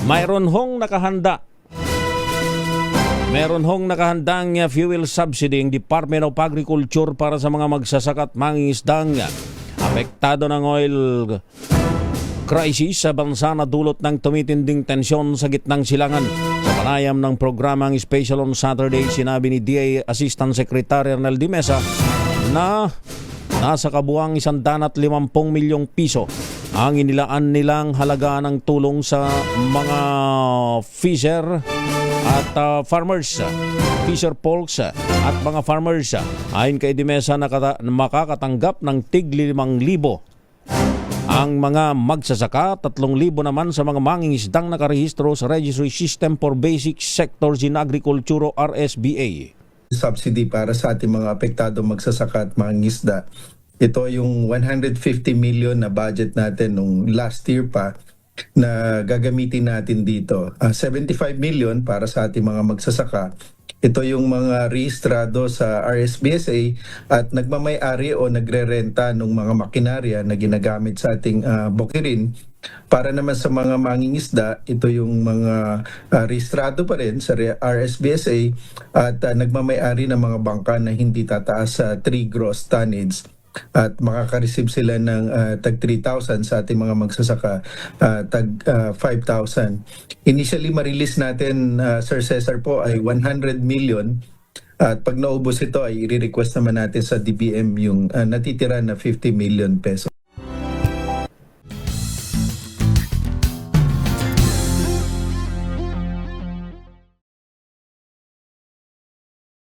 Mayroon hong nakahanda. Meron hong nakahandang fuel subsidy ang Department of Agriculture para sa mga magsasaka at mangingisdang apektado ng oil crisis sa bansa na dulot ng tumitinding tensyon sa gitnang silangan. Sa panayam ng programang Special on Saturday, sinabi ni DA Assistant Secretary Arnel Di Mesa na nasa kabuang 150 milyong piso ang inilaan nilang halaga ng tulong sa mga fisher at farmers, fisher folks at mga farmers. Ayon kay Di Mesa, makakatanggap ng tig 5,000 ang mga magsasaka, 3,000 naman sa mga mangingisdang nakarehistro sa Registry System for Basic Sectors in Agriculture o RSBA. Subsidy para sa ating mga apektado magsasaka at mangingisda. Ito yung 150 million na budget natin nung last year pa na gagamitin natin dito. 75 million para sa ating mga magsasaka. Ito yung mga rehistrado sa RSBSA at nagmamay-ari o nagre-renta ng mga makinarya na ginagamit sa ating bukirin. Para naman sa mga mangingisda, ito yung mga rehistrado pa rin sa RSBSA at nagmamay-ari ng mga bangka na hindi tataas sa 3 gross tonnage. At makaka-receive sila ng tag 3,000 sa ating mga magsasaka, tag 5,000. Initially, ma-release natin, Sir Cesar po, ay 100 million. At pag naubos ito, ay i-request naman natin sa DBM yung natitira na 50 million peso.